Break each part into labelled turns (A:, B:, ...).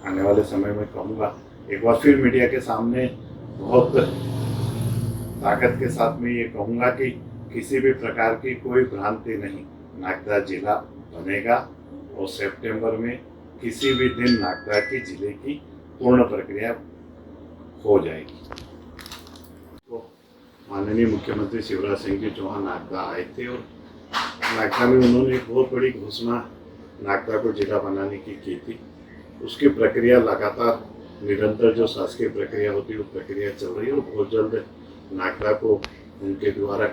A: आने वाले समय में कहूँगा, एक बार फिर मीडिया के सामने बहुत ताकत के साथ में ये कहूँगा कि किसी भी प्रकार की कोई भ्रांति नहीं, नागदा जिला बनेगा और सितंबर में किसी भी दिन नागदा के जिले की पूर्ण प्रक्रिया हो जाएगी। तो माननीय मुख्यमंत्री शिवराज सिंह जी चौहान नागदा आए थे और नागदा में उन्होंने एक बहुत बड़ी घोषणा नागदा को जिला बनाने की थी। उसकी प्रक्रिया लगातार निरंतर जो शासकीय प्रक्रिया होती है वो प्रक्रिया चल रही है और बहुत जल्द नागदा को उनके द्वारा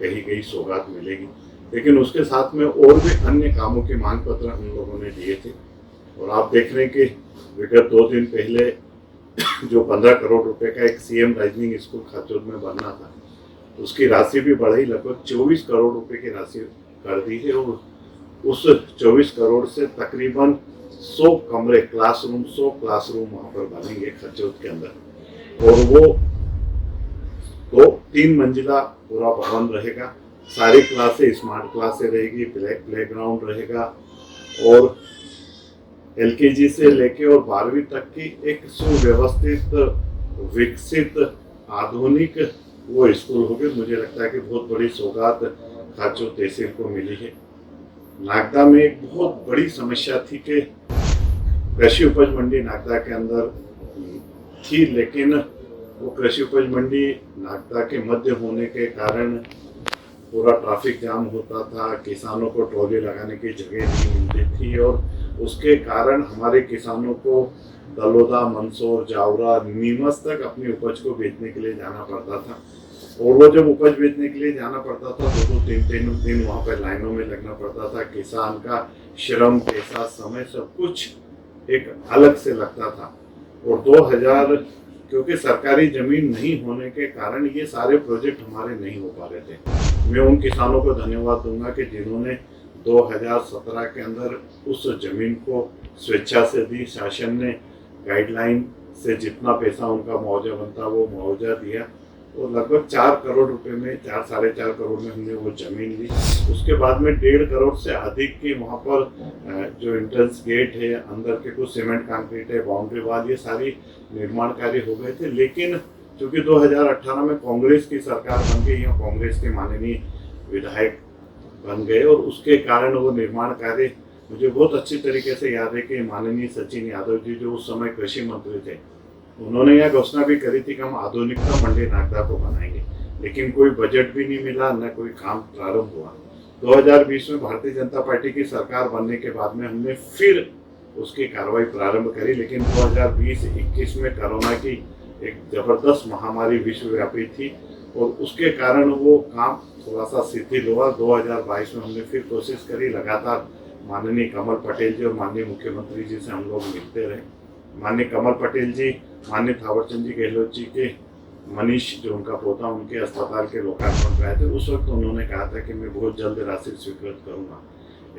A: कही गई सौगात मिलेगी। लेकिन उसके साथ में और भी अन्य कामों के मांग पत्र हम लोगों ने दिए थे और आप देख रहे हैं कि विगत 2 दिन पहले जो 15 करोड़ रुपए का एक सीएम राइजनिंग स्कूल खाचोद में बनना था, उसकी राशि भी बढ़ाई, लगभग 24 करोड़ रुपए की राशि कर दी है और उस 24 करोड़ से तकरीबन 100 कमरे, 100 क्लासरूम वहाँ पर बनेंगे खाचोद के अंदर और वो तो 3 मंजिला पूरा भवन रहेगा। सारी क्लासें स्मार्ट क्लासें रहेगी, प्ले ग्राउंड रहेगा और एलकेजी से लेके और 12वीं तक की एक सुव्यवस्थित, विकसित, आधुनिक वो स्कूल होगी। मुझे लगता है कि बहुत बड़ी सौगात खाचोद तहसील को मिली है। नागदा में एक बहुत बड़ी समस्या थी कि कृषि उपज मंडी नागदा के अंदर थी, लेकिन वो कृषि उपज मंडी नागदा के मध्य होने के कारण पूरा ट्रैफिक जाम होता था, किसानों को ट्रॉली लगाने की जगह नहीं मिलती थी और उसके कारण हमारे किसानों को दलोदा, मंदसौर, जावरा, नीमच तक अपनी उपज को बेचने के लिए जाना पड़ता था और वो जब उपज बेचने के लिए जाना पड़ता था तो 2-3 दिन वहाँ पर लाइनों में लगना पड़ता था। किसान का श्रम, पैसा, समय सब कुछ एक अलग से लगता था और 2000 क्योंकि सरकारी जमीन नहीं होने के कारण ये सारे प्रोजेक्ट हमारे नहीं हो पा रहे थे। मैं उन किसानों को धन्यवाद दूंगा कि जिन्होंने 2017 के अंदर उस जमीन को स्वेच्छा से दी। शासन ने गाइडलाइन से जितना पैसा उनका मुआवजा बनता वो मुआवजा दिया और लगभग 4 करोड़ रुपए में, 4-4.5 करोड़ में हमने वो जमीन ली। उसके बाद में 1.5 करोड़ से अधिक की वहाँ पर जो एंट्रेंस गेट है, अंदर के कुछ सीमेंट कंक्रीट है, बाउंड्री वाल, ये सारी निर्माण कार्य हो गए थे। लेकिन चूंकि 2018 में कांग्रेस की सरकार बन गई, यहाँ कांग्रेस के माननीय विधायक बन गए और उसके कारण वो निर्माण कार्य, मुझे बहुत अच्छी तरीके से याद है कि माननीय सचिन यादव जी जो उस समय कृषि मंत्री थे, उन्होंने यह घोषणा भी करी थी कि हम आधुनिकता मंडी नागदा को बनाएंगे, लेकिन कोई बजट भी नहीं मिला, न कोई काम प्रारंभ हुआ। 2020 में भारतीय जनता पार्टी की सरकार बनने के बाद में हमने फिर उसकी कार्रवाई प्रारंभ करी, लेकिन 2020-21 में कोरोना की एक जबरदस्त महामारी विश्वव्यापी थी और उसके कारण वो काम थोड़ा सा शिथिल हुआ। 2022 में हमने फिर कोशिश करी, लगातार माननीय कमल पटेल जी और माननीय मुख्यमंत्री जी से हम लोग मिलते रहे। माननीय कमल पटेल जी, माननीय थावरचंद जी गहलोत जी के मनीष जो उनका पोता, उनके अस्पताल के लोकार्पण पे आए थे। उस वक्त उन्होंने कहा था कि मैं बहुत जल्द राशि स्वीकृत करूंगा।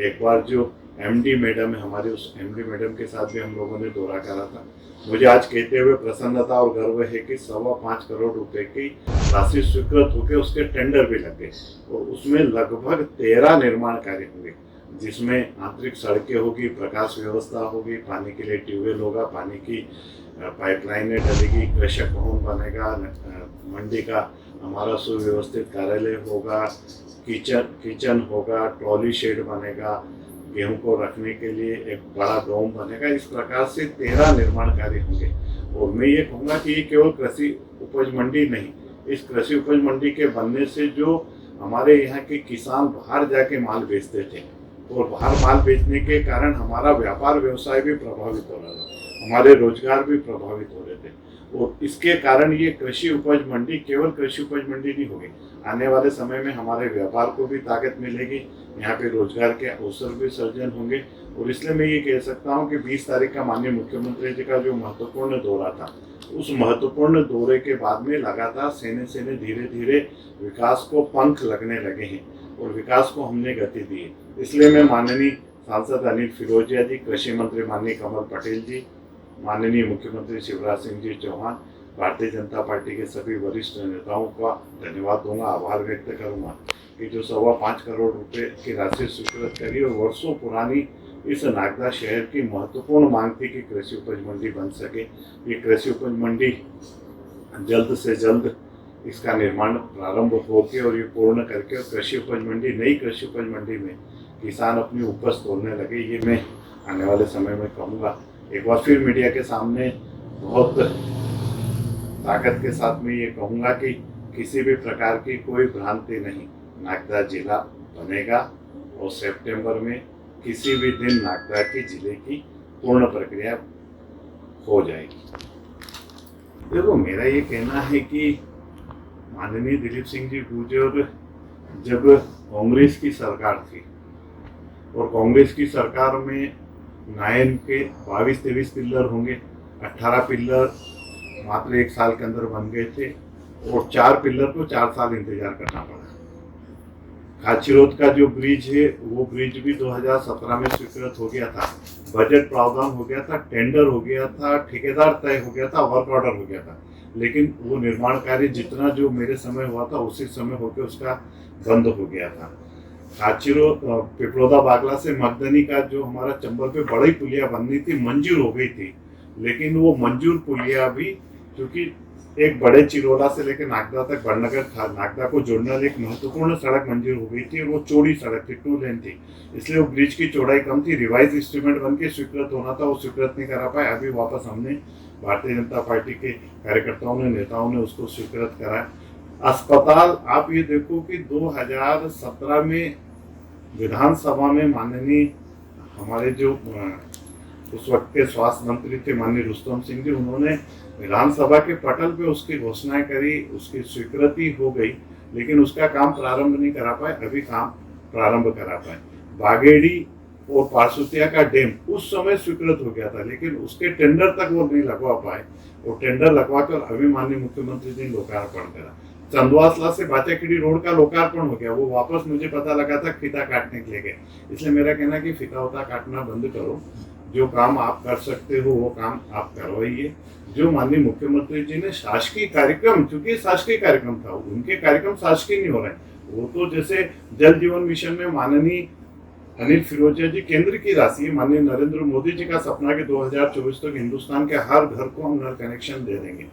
A: एक बार जो एमडी मैडम है हमारी, उस एमडी मैडम के साथ भी हम लोगों ने दौरा करा था। मुझे आज कहते हुए प्रसन्नता और गर्व है कि 5.25 करोड़ रुपए की राशि स्वीकृत होकर उसके टेंडर भी लग गए और उसमें लगभग 13 निर्माण कार्य होंगे, जिसमें आंतरिक सड़कें होगी, प्रकाश व्यवस्था होगी, पानी के लिए ट्यूबवेल होगा, पानी की पाइपलाइनें डलेगी, कृषक भवन बनेगा, मंडी का हमारा सुव्यवस्थित कार्यालय होगा, किचन होगा, ट्रॉली शेड बनेगा, गेहूं को रखने के लिए एक बड़ा डोम बनेगा। इस प्रकार से 13 निर्माण कार्य होंगे और मैं ये कहूँगा कि ये केवल कृषि उपज मंडी नहीं, इस कृषि उपज मंडी के बनने से जो हमारे यहाँ के किसान बाहर जाके माल बेचते थे और बाहर माल बेचने के कारण हमारा व्यापार व्यवसाय भी प्रभावित हो रहा था, हमारे रोजगार भी प्रभावित हो रहे थे और इसके कारण ये कृषि उपज मंडी केवल कृषि उपज मंडी नहीं होगी, आने वाले समय में हमारे व्यापार को भी ताकत मिलेगी, यहाँ पे रोजगार के अवसर भी सर्जन होंगे। और इसलिए मैं ये कह सकता हूँ कि 20 तारीख का माननीय मुख्यमंत्री जी का जो महत्वपूर्ण दौरा था, उस महत्वपूर्ण दौरे के बाद में लगातार सेने धीरे धीरे विकास को पंख लगने लगे हैं और विकास को हमने गति दी है। इसलिए मैं माननीय सांसद अनिल फिरोजिया जी, कृषि मंत्री माननीय कमल पटेल जी, माननीय मुख्यमंत्री शिवराज सिंह जी चौहान, भारतीय जनता पार्टी के सभी वरिष्ठ नेताओं का धन्यवाद दूंगा, आभार व्यक्त करूंगा कि जो 5.25 करोड़ रुपए की राशि स्वीकृत करी और वर्षों पुरानी इस नागदा शहर की महत्वपूर्ण मांग थी कि कृषि उपज मंडी बन सके। ये कृषि उपज मंडी जल्द से जल्द इसका निर्माण प्रारंभ होके और ये पूर्ण करके और कृषि उपज मंडी, नई कृषि उपज मंडी में किसान अपनी उपज तोड़ने लगे, ये मैं आने वाले समय में कहूँगा। एक बार फिर मीडिया के सामने बहुत ताकत के साथ में ये कहूँगा कि किसी भी प्रकार की कोई भ्रांति नहीं, नागदा जिला बनेगा और सितंबर में किसी भी दिन नागदा के जिले की पूर्ण प्रक्रिया हो जाएगी। देखो, मेरा ये कहना है कि माननीय दिलीप सिंह जी गुर्जर, जब कांग्रेस की सरकार थी और कांग्रेस की सरकार में नायन के 22-23 पिल्लर होंगे, 18 पिल्लर मात्र 1 साल के अंदर बन गए थे और 4 पिल्लर को 4 साल इंतजार करना पड़ा। खाचीरोड का जो ब्रिज है वो ब्रिज भी 2017 में स्वीकृत हो गया था, बजट प्रावधान हो गया था, टेंडर हो गया था, ठेकेदार तय हो गया था, वर्क ऑर्डर हो गया था, लेकिन वो निर्माण कार्य जितना जो मेरे समय हुआ था उसी समय होकर उसका बंद हो गया था। खाचीरोड पिपलोदा बागला से मगदनी का जो हमारा चंबल पे बड़ी पुलिया बननी थी मंजूर हो गई थी, लेकिन वो मंजूर पुलिया भी क्योंकि एक बड़े चिरोला से लेकर नागदा तक बड़नगर था, नागदा को जोड़ने वाली एक महत्वपूर्ण सड़क मंजूर हो गई थी, वो चौड़ी सड़क थी, 2 लेन थी, इसलिए वो ब्रिज की चौड़ाई कम थी, रिवाइज इंस्ट्रूमेंट बन के स्वीकृत होना था, वो स्वीकृत नहीं करा पाए। अभी वापस हमने भारतीय जनता पार्टी के कार्यकर्ताओं ने, नेताओं ने उसको स्वीकृत कराया। अस्पताल, आप ये देखो कि 2017 में विधानसभा में माननीय हमारे जो उस वक्त के स्वास्थ्य मंत्री थे माननीय रुस्तम सिंह जी, उन्होंने विधानसभा के पटल पे उसकी घोषणाएं करी, उसकी स्वीकृति हो गई, लेकिन उसका काम प्रारंभ नहीं करा पाए। अभी काम प्रारंभ करा पाए। बागेड़ी और पारसुतिया का डैम उस समय स्वीकृत हो गया था, लेकिन उसके टेंडर तक वो नहीं लगवा पाए। वो टेंडर लगवा कर अभी माननीय मुख्यमंत्री जी ने लोकार्पण करा। चंदवासला से बाचाखेड़ी रोड का लोकार्पण हो गया, वो वापस मुझे पता लगा था फीता काटने के लिए गए। इसलिए मेरा कहना कि फीता उता काटना बंद करो, जो काम आप कर सकते हो वो काम आप करवाइए। जो माननीय मुख्यमंत्री जी ने शासकीय कार्यक्रम, क्योंकि शासकीय कार्यक्रम था, उनके कार्यक्रम शासकीय नहीं हो रहे, वो तो जैसे जल जीवन मिशन में माननीय अनिल फिरोजिया जी केंद्र की राशि, माननीय नरेंद्र मोदी जी का सपना कि 2024 तक हिंदुस्तान के हर घर को हम नल कनेक्शन दे देंगे।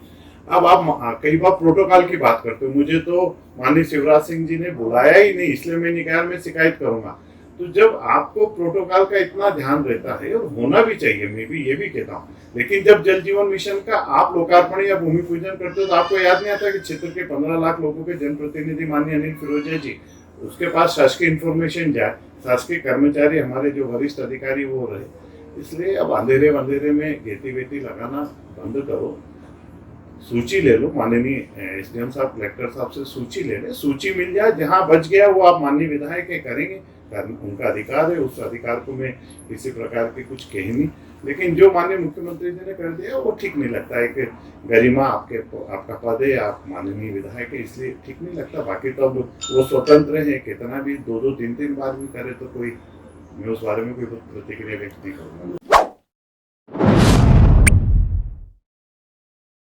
A: अब आप कई बार प्रोटोकॉल की बात करते हो, मुझे तो माननीय शिवराज सिंह जी ने बुलाया ही नहीं, इसलिए मैं नहीं कहा मैं शिकायत करूंगा। तो जब आपको प्रोटोकॉल का इतना ध्यान रहता है और होना भी चाहिए, मैं भी ये भी कहता हूँ, लेकिन जब जल जीवन मिशन का आप लोकार्पण या भूमि पूजन करते हो तो आपको याद नहीं आता कि क्षेत्र के 15 लाख लोगों के जनप्रतिनिधि माननीय अनिल फिरोजिया जी, उसके पास शासकीय इंफॉर्मेशन जाए, शासकीय कर्मचारी हमारे जो वरिष्ठ अधिकारी वो रहे। इसलिए अब अंधेरे वंधेरे में गेती वेती लगाना बंद करो, सूची ले लो, माननीय एसडीएम साहब, कलेक्टर साहब से सूची ले ले, सूची मिल जाए, जहाँ बच गया वो आप माननीय विधायक करेंगे, उनका अधिकार है, उस अधिकार को मैं किसी प्रकार की कुछ कही नहीं, लेकिन जो माननीय मुख्यमंत्री जी ने कर दिया वो ठीक नहीं लगता है। कि गरिमा आपका पद है, आप माननीय विधायक है, इसलिए ठीक नहीं लगता। बाकी तो अब वो स्वतंत्र है, कितना भी 2-2, 3-3 बार भी करे तो कोई, मैं उस बारे में कोई प्रतिक्रिया व्यक्त नहीं करूँगा।